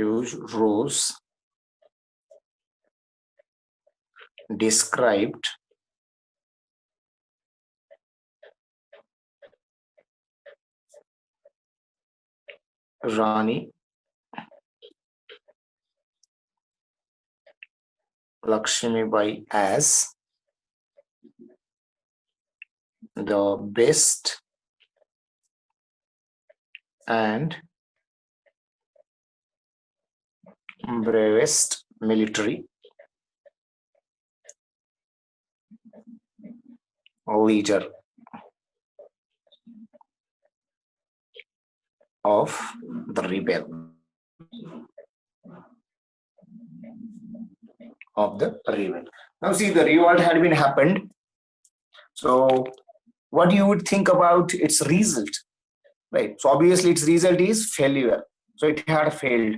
Rose described Rani Lakshmibai as the best and bravest military leader of the rebel. Now see, the revolt had been happened. So what you would think about its result, right? So obviously its result is failure. So it had failed.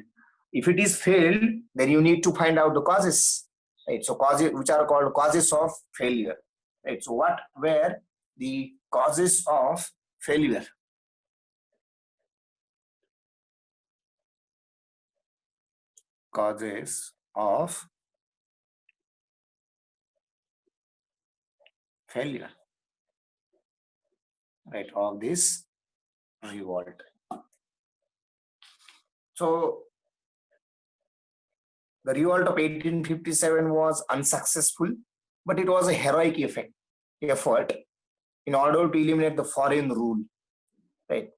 If it is failed, then you need to find out the causes, right? So causes, which are called causes of failure, right? So what were the causes of failure? Causes of failure, right, of this revolt. So the revolt of 1857 was unsuccessful, but it was a heroic effort in order to eliminate the foreign rule, right?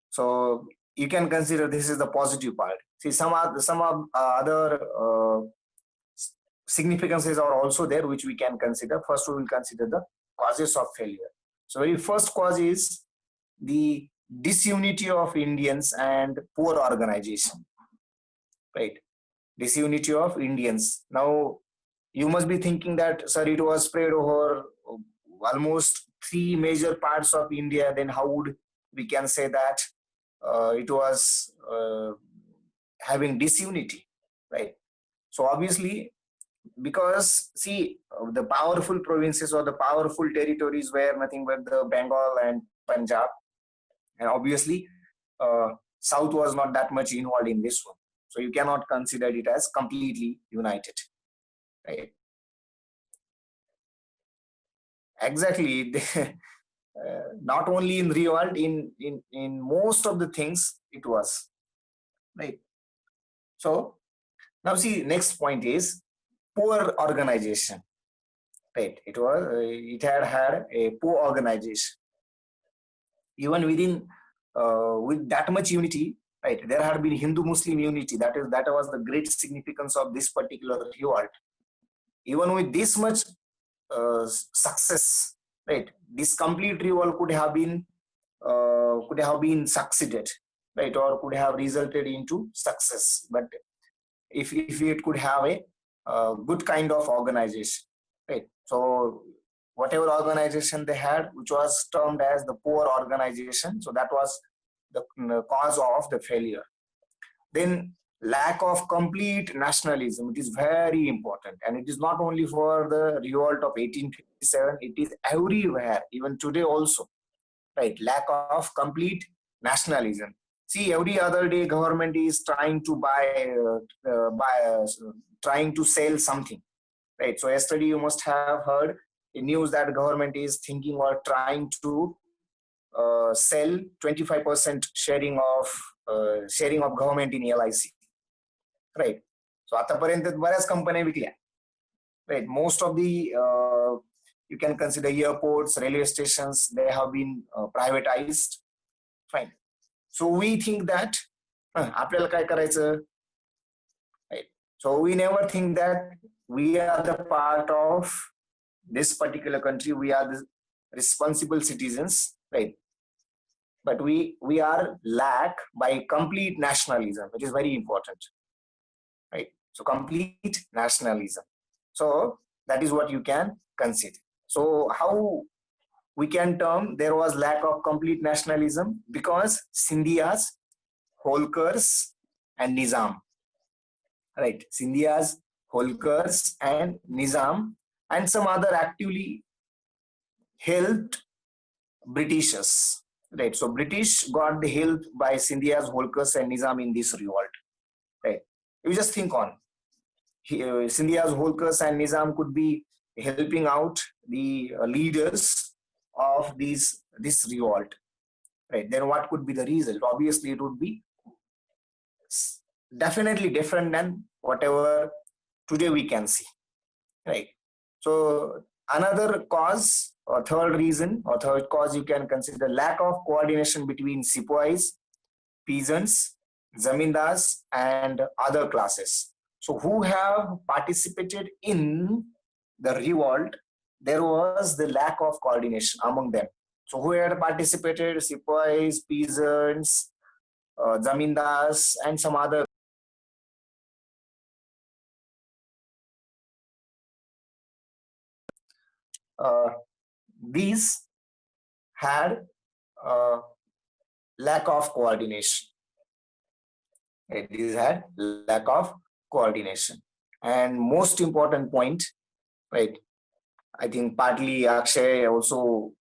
So you can consider this is the positive part. See, some other significances are also there which we can consider. First, we will consider the causes of failure. So very first cause is the disunity of Indians and poor organization, right? Disunity of Indians. Now you must be thinking that, sir, it was spread over almost 3 major parts of India. Then how would we can say that it was having disunity, right? So obviously, because see, the powerful provinces or the powerful territories were nothing but the Bengal and Punjab, and obviously South was not that much involved in this one. So you cannot consider it as completely united, right? Exactly. Not only in revolt, in most of the things it was, right? So now see, next point is poor organization, right? It had a poor organization. Even within with that much unity, right? There had been Hindu-Muslim unity. That was the great significance of this particular revolt. Even with this much success, right? This complete revolt could have been succeeded, right? Or could have resulted into success. But if it could have a good kind of organization, right? So whatever organization they had, which was termed as the poor organization, so that was the cause of the failure. Then lack of complete nationalism, it is very important, and it is not only for the revolt of 1857, it is everywhere, even today also, right? Lack of complete nationalism. See, every other day government is trying to trying to sell something, right? So yesterday you must have heard the news that government is thinking or trying to sell 25% sharing of government in LIC, right? So आतापर्यंत बऱ्याच कंपन्या विकल्या, right? Most of the you can consider airports, railway stations, they have been privatized, fine. So we think that आपल्याला काय करायचं, right? So we never think that we are the part of this particular country, we are the responsible citizens, right? But we are lack by complete nationalism, which is very important, right? So complete nationalism. So that is what you can consider. So how we can term there was lack of complete nationalism? Because Scindias, Holkars and Nizam, right? Scindias, Holkars and Nizam and some other actively helped Britishers, right? So British got the help by Scindias, Holkars and Nizam in this revolt. right? You just think on Scindia's Holkers and Nizam could be helping out the leaders of this revolt, right? Then what could be the result? Obviously, it would be definitely different than whatever today we can see, right? So another cause or third reason or third cause you can consider lack of coordination between sepoys, peasants, zamindars, and other classes. So who have participated in the revolt, there was the lack of coordination among them. So who had participated? Sepoys, peasants, zamindars, and some other. Uh, these had lack of coordination. These had lack of coordination. And most important point, right? I think partly Akshay also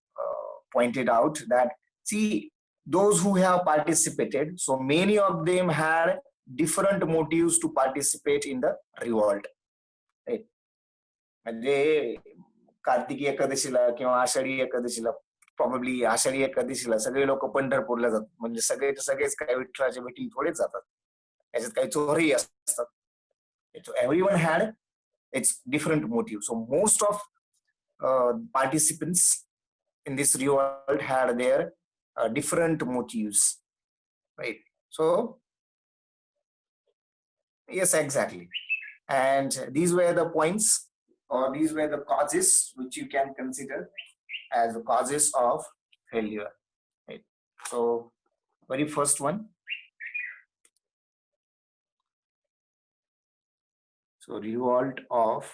pointed out that, see, those who have participated, so many of them had different motives to participate in the revolt, right? म्हणजे कार्तिकी एकादशीला किंवा आषाढी एकादशीला, probably Ashadhi एकादशीला सगळे लोक पंढरपूरला जातात, म्हणजे सगळेच काही विठ्ठलाच्या भेटी थोडेच जातात, याच्यात काही चोरही असतात. Everyone had its different motives. So most of participants in this revolt had their different motives, right? So yes, exactly. And these were the points, or these were the causes which you can consider as the causes of failure, right? So very first one, so revolt of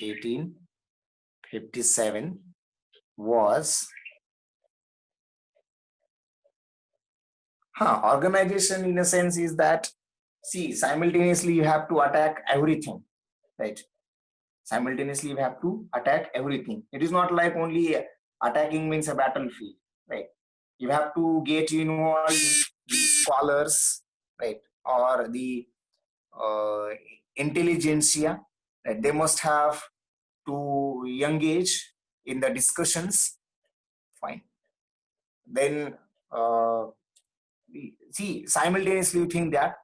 1857 was organization in a sense is that, see, simultaneously you have to attack everything, right? Simultaneously you have to attack everything. It is not like only attacking means a battlefield, right? You have to get involved the scholars, right, or the intelligentsia, right? They must have to engage in the discussions, fine. Then see, simultaneously you think that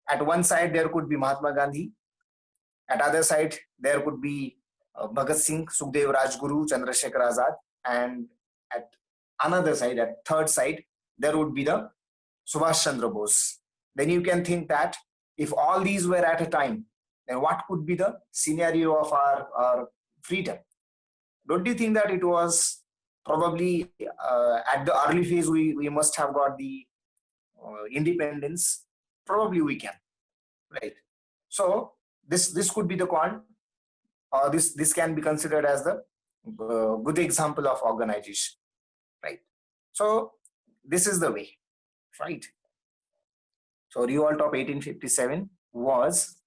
at one side there could be Mahatma Gandhi, at other side there could be Bhagat Singh, Sukhdev, Rajguru, Chandrasekhar Azad, and at another side, at third side, there would be the Subhash Chandra Bose. Then you can think that if all these were at a time, then what could be the scenario of our freedom? Don't you think that it was probably at the early phase we must have got the independence? Probably we can, right? So this could be the call, or this can be considered as the good example of organization, right? So this is the way, right? So revolt of 1857 was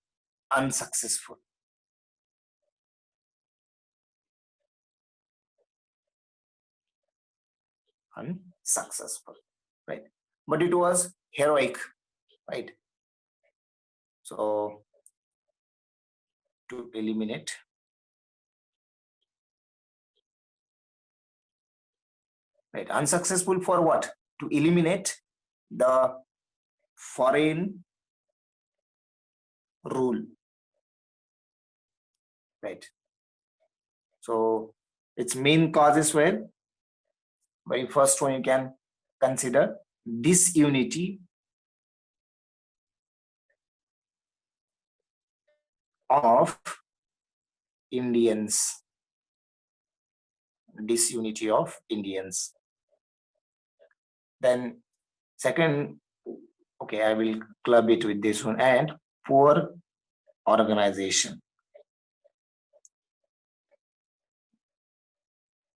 unsuccessful. Unsuccessful, right? But it was heroic, right? So to eliminate, right? Unsuccessful for what? To eliminate the foreign rule, right? So its main causes were, very first one you can consider, disunity of Indians. Disunity of Indians. Then second, okay, I will club it with this one, and poor organization.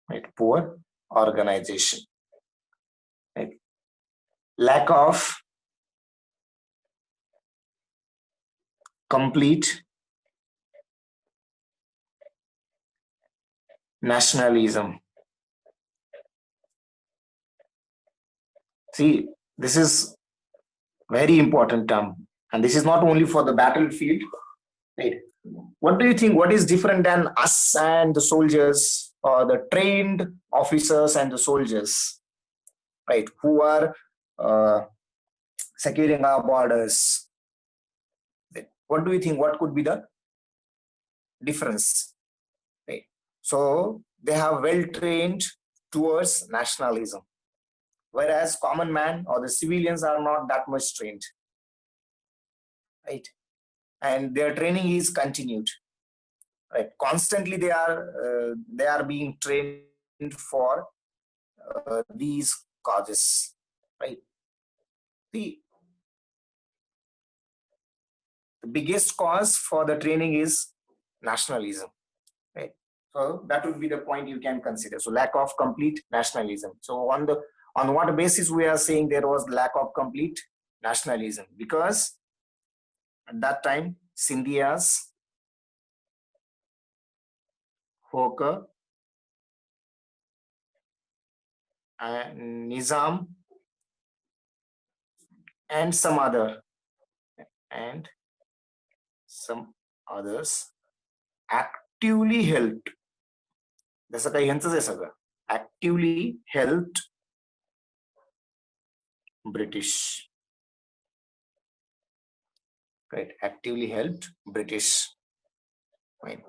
Right, poor organization. Right. Lack of complete nationalism. See, this is Very important term. And this is not only for the battlefield, right? What do you think? What is different than us and the soldiers, or the trained officers and the soldiers, right? Who are uh, securing our borders? What do you think? What could be the difference? Right. So they have well trained towards nationalism, whereas common man or the civilians are not that much trained, right? And their training is continued, right? Constantly they are being trained for these causes, right? The, the biggest cause for the training is nationalism, right? So that would be the point you can consider. So lack of complete nationalism. So on what basis we are saying there was lack of complete nationalism? Because at that time Scindias, Hawker, and Nizam, and and some others actively helped. जसं काही ह्यांचंच आहे सगळं. Actively helped British. Right, actively helped British. Right.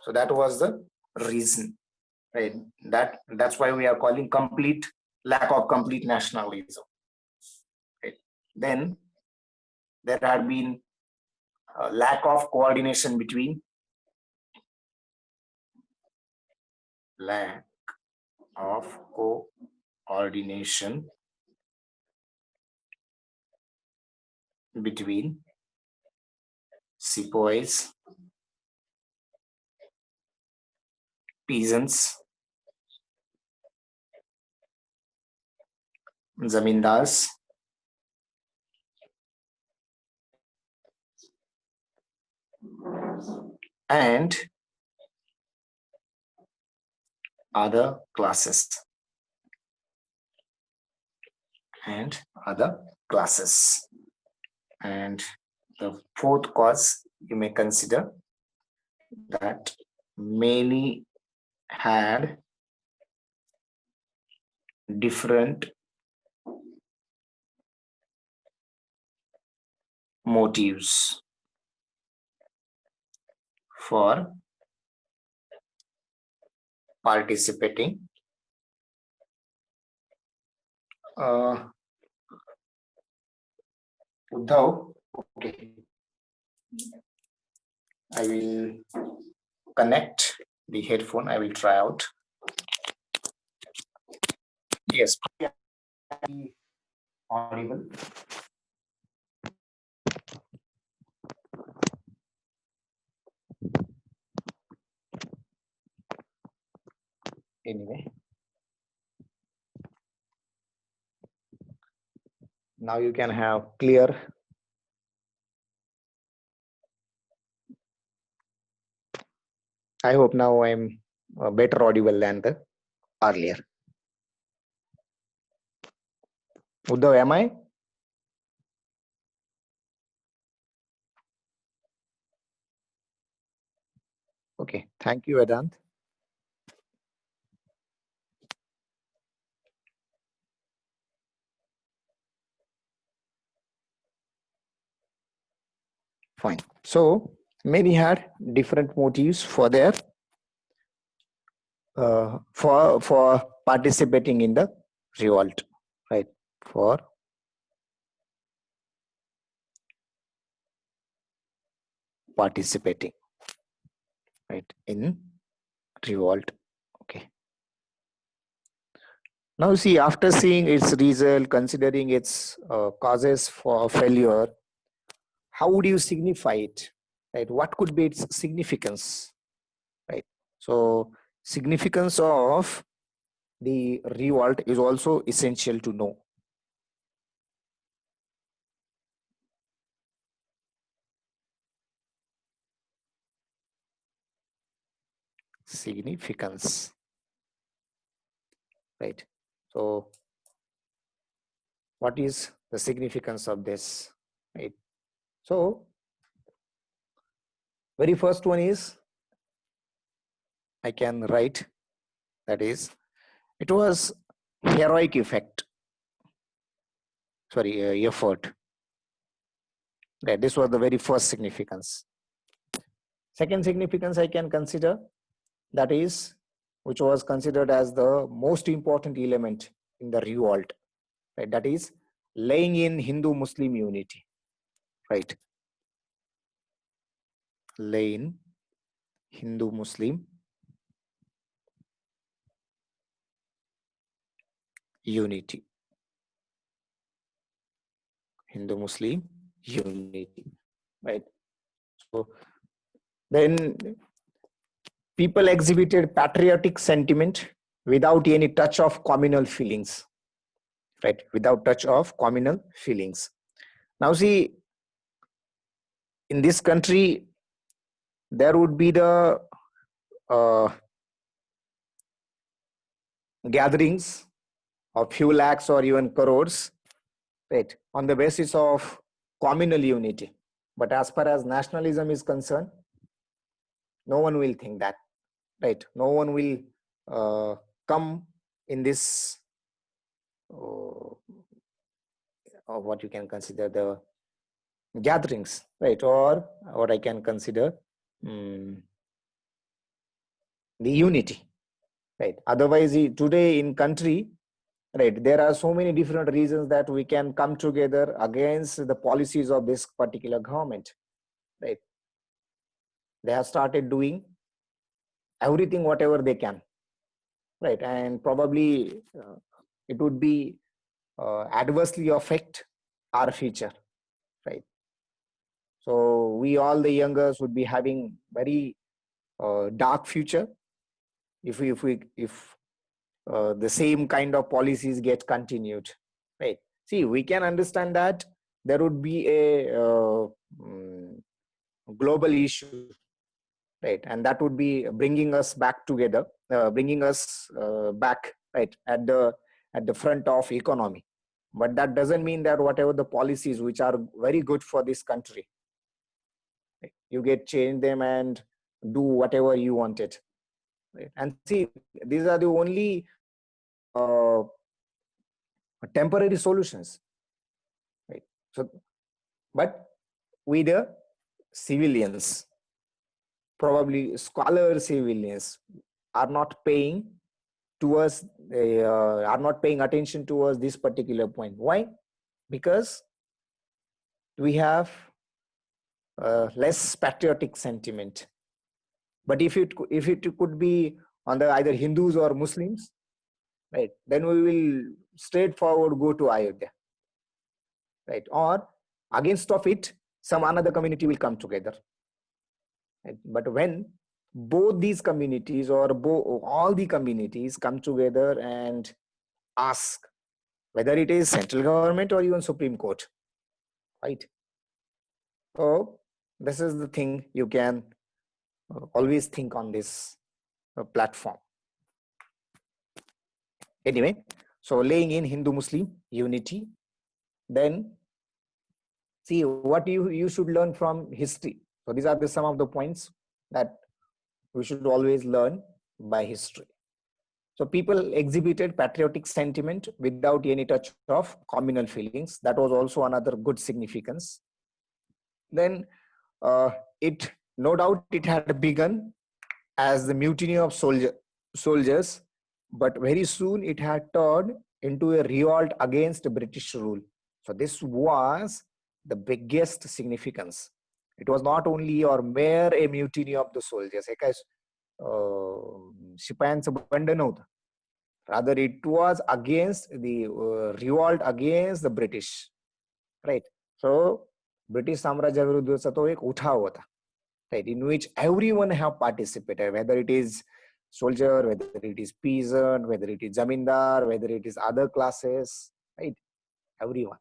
So that was the reason. Right. That's why we are calling complete lack of complete nationalism. Right. Then there had been a lack of coordination between between sepoys, peasants, zamindars, and other classes. And the fourth cause you may consider that many had different motives for participating. Uddhav, okay. I will connect the headphone. I will try out. Yes. Audible. Anyway. Now you can have clear. I hope now I'm better audible than the earlier. Uddhav, am I? Okay, thank you, Vedant. Fine. So many had different motives for their for participating in the revolt, right? For participating, right, in revolt. Okay. Now see, after seeing its result, considering its causes for failure, how would you signify it, right? What could be its significance, right? So significance of the revolt is also essential to know. Significance, right? So what is the significance of this, right? So very first one is, I can write, that is, it was heroic effort. Right, this was the very first significance. Second significance I can consider, that is, which was considered as the most important element in the revolt, right? That is laying in Hindu-Muslim unity, right? Lay in Hindu-Muslim unity. Hindu-Muslim unity, right? So then people exhibited patriotic sentiment without any touch of communal feelings, right? Without touch of communal feelings. Now see, in this country, there would be the uh, gatherings of few lakhs or even crores, right, on the basis of communal unity. But as far as nationalism is concerned, no one will think that, right? No one will come in this, what you can consider the gatherings, right? Or what I can consider the unity, right? Otherwise, today in country, right, there are so many different reasons that we can come together against the policies of this particular government, right? They have started doing everything whatever they can, right? And probably it would be adversely affect our future, right? So we all the youngers would be having very dark future if the same kind of policies get continued, right? See, we can understand that there would be a global issue, right? And that would be bringing us back together, bringing us back, right, at the front of economy. But that doesn't mean that whatever the policies which are very good for this country, right, you get change them and do whatever you wanted, right? And see, these are the only uh, temporary solutions, right? So, but we the civilians, probably scholar civilians, are not paying towards, are not paying attention towards this particular point. Why? Because we have less patriotic sentiment. But if it could be on the either Hindus or Muslims, right, then we will straightforward go to Ayodhya, right? Or against of it, some another community will come together, right? But when both these communities or all the communities come together and ask, whether it is central government or even Supreme Court, right? So this is the thing you can always think on this platform. Anyway, so laying in Hindu-Muslim unity, then see what you should learn from history. So these are some of the points that we should always learn by history. So people exhibited patriotic sentiment without any touch of communal feelings. That was also another good significance. Then it, no doubt, it had begun as the mutiny of soldiers, but very soon it had turned into a revolt against British rule. So this was the biggest significance. It was not only or mere a mutiny of the soldiers. शिपायांचं बंड नव्हतं. Rather, it was against the revolt against the British, right? So British साम्राज्याविरुद्धचा तो एक उठाव होता, right, in which everyone have participated, whether it is soldier, whether it is peasant, whether it is zamindar, whether it is other classes, right? Everyone.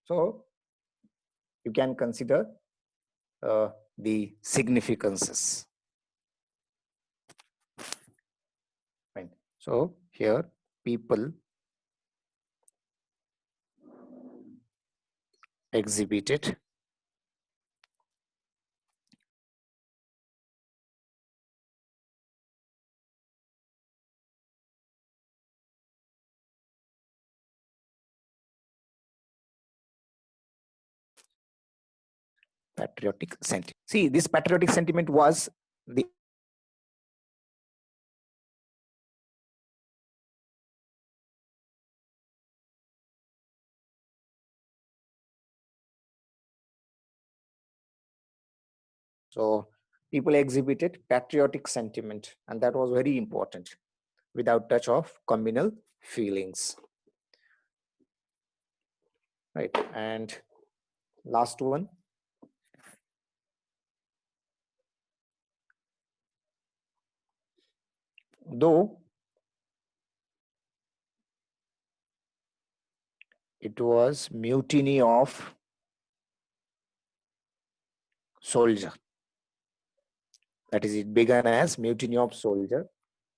So you can consider the significances. Right. So here people exhibited patriotic sentiment. See, this patriotic sentiment was the so people exhibited patriotic sentiment, and that was very important, without touch of communal feelings. Right, and last one. Though it was mutiny of soldier, that is, it began as mutiny of soldier,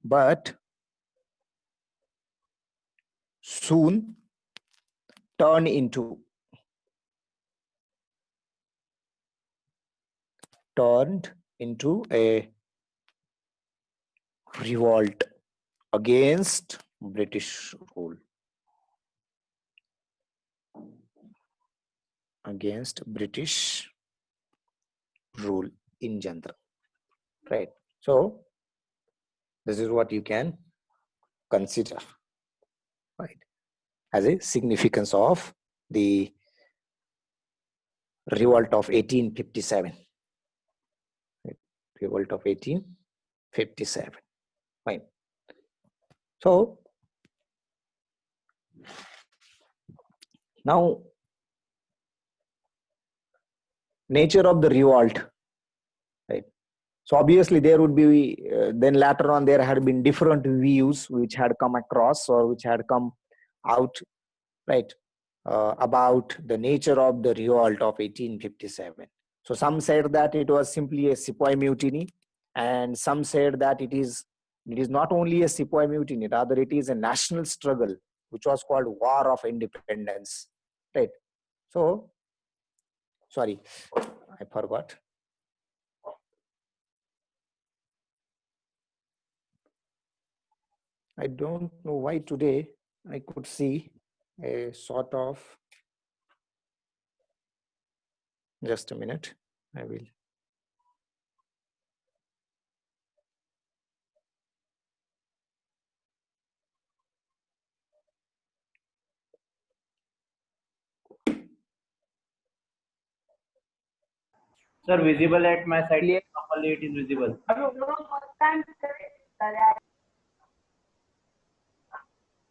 but soon turned into a revolt against British rule. Against British rule in general. Right. So this is what you can consider, right, as a significance of the revolt of 1857. Right. Revolt of 1857. Fine. So now, nature of the revolt, right? So obviously there would be, then later on there had been different views which had come across or which had come out, right, about the nature of the revolt of 1857. So some said that it was simply a sepoy mutiny, and some said that it is not only a sepoy mutiny, rather it is a national struggle, which was called War of Independence, right? So, sorry, I forgot. I don't know why today I could see a sort of, just a minute, I will. Sir, visible at my side. Properly, it is visible.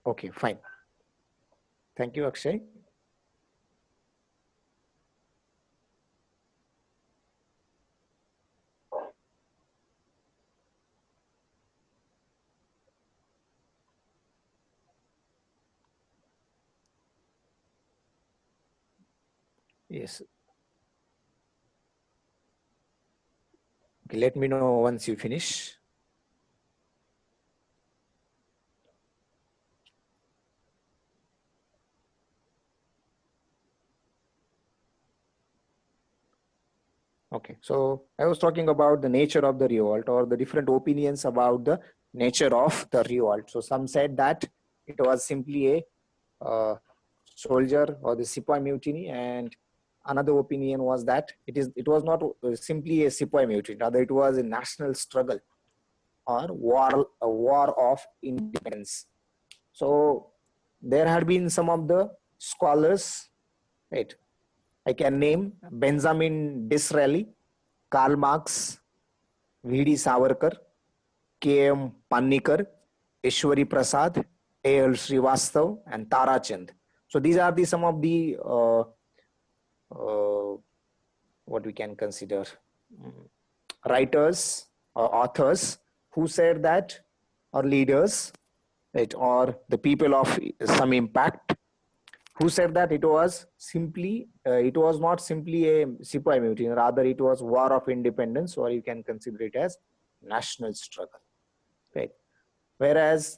Okay, fine. Thank you, Akshay. Yes. Okay, let me know once you finish. Okay, so I was talking about the nature of the revolt, or the different opinions about the nature of the revolt. So some said that it was simply a soldier or the sepoy mutiny, and another opinion was that it was not simply a sepoy mutiny, rather it was a national struggle or a war of independence. So there had been some of the scholars, right? I can name Benjamin Disraeli, Karl Marx, V.D. Savarkar, K.M. Panikar, Ishwari Prasad, A.L. Srivastav, and Tara Chand. So these are some of the what we can consider writers or authors who said that, or leaders, right, or the people of some impact, who said that it was not simply a sepoy mutiny, rather it was war of independence, or you can consider it as national struggle, right? Whereas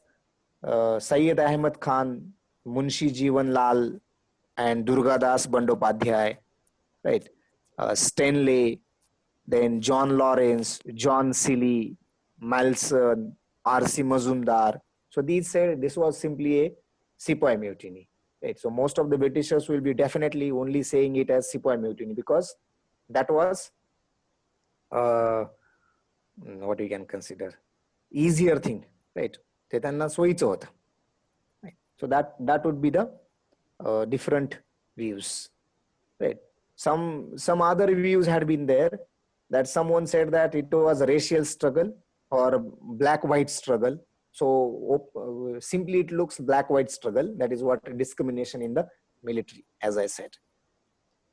Sayyid Ahmad Khan, Munshi Jiwan Lal, and Durgadas Bandopadhyay, right? Stanley, then John Lawrence, John Seeley, Malson, R.C. Mazumdar. So these said this was simply a sepoy mutiny. Right? So most of the Britishers will be definitely only saying it as sepoy mutiny because that was what we can consider easier thing, right? ते त्यांना सोयीचं होतं. Right? So that would be the different views, right? Some other views had been there, that someone said that it was a racial struggle or black white struggle. So simply it looks black white struggle. That is what discrimination in the military, as I said.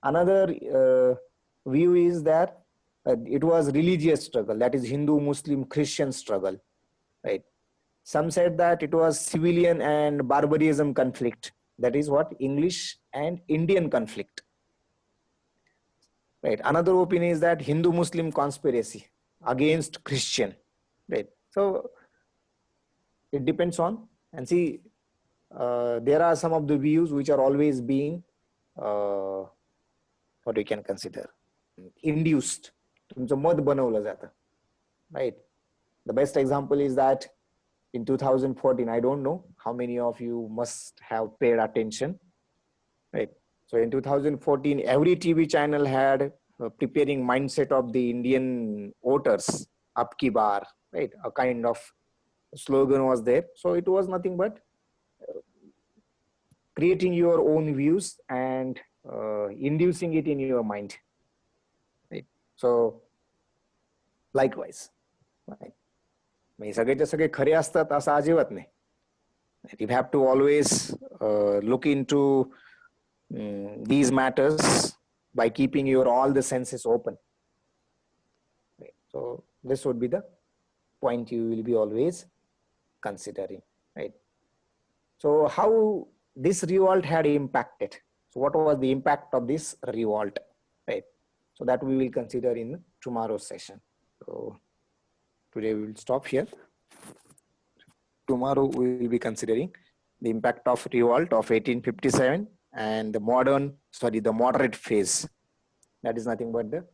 Another view is that it was religious struggle, that is Hindu Muslim Christian struggle, right? Some said that it was civilian and barbarism conflict, that is what English and Indian conflict. Right. Another opinion is that Hindu-Muslim conspiracy against Christian. Right. So it depends on, and see, there are some of the views which are always being what we can consider induced. तुमचं मत बनवलं जातं. Right. The best example is that in 2014, I don't know how many of you must have paid attention. Right. So in 2014, every TV channel had preparing mindset of the Indian voters, up ki bar, right? A kind of slogan was there. So it was nothing but creating your own views and inducing it in your mind. Right? So likewise, right? सगळेचे सगळे खरे असतात असं अजिबात नाही. You have to always look into these matters by keeping your all the senses open. Right. So this would be the point you will be always considering, right? So how this revolt had impacted? So what was the impact of this revolt, right? So that we will consider in tomorrow's session. So today we will stop here. Tomorrow we will be considering the impact of revolt of 1857 and the moderate phase. That is nothing but the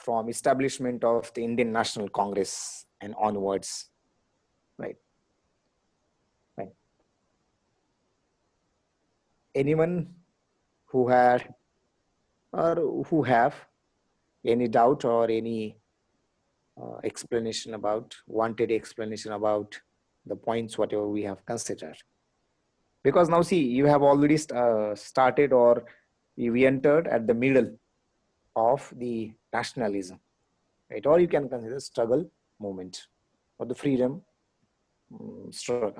from establishment of the Indian National Congress and onwards, right? Right. Anyone who had or who have any doubt or any wanted explanation about the points whatever we have considered? Because now see, you have already started, or we entered at the middle of the nationalism, right? Or you can consider struggle movement or the freedom struggle.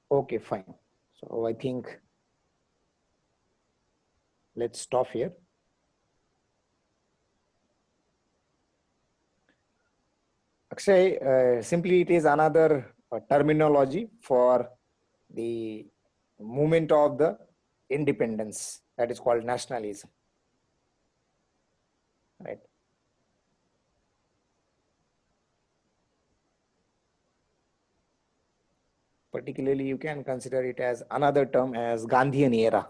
Okay, fine. So I think let's stop here. Akshay, simply it is another terminology for the movement of the independence, that is called nationalism, right? Particularly, you can consider it as another term as Gandhian era.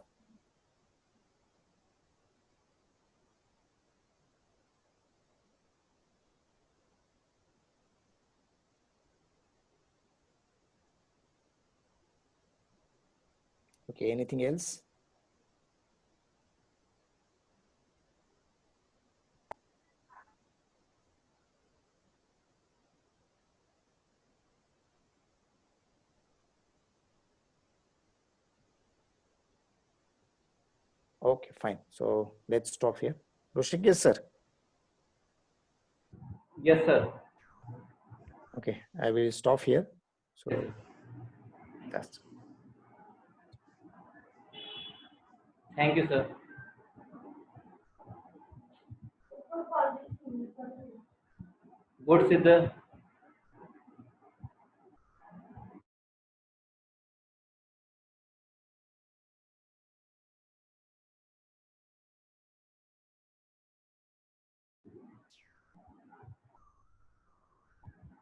Okay, anything else? Okay, fine. So let's stop here. Rushikesh sir. Yes, sir. Okay, I will stop here. So Yes. that's Thank you, sir. Good, Siddha.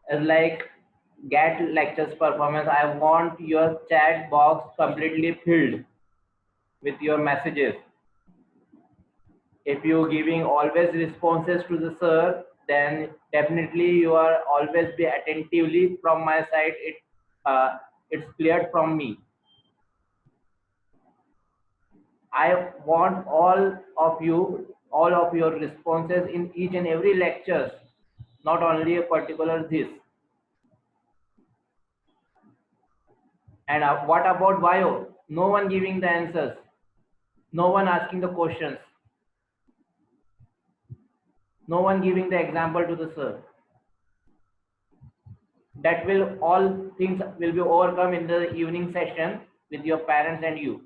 As like GAT lectures performance, I want your chat box completely filled with your messages. If you're giving always responses to the sir, then definitely you are always be attentively from my side. It's cleared from me. I want all of your responses in each and every lectures, not only a particular this. And what about bio? No one giving the answers. No one asking the questions. No one giving the example to the sir. That will all things will be overcome in the evening session with your parents and you.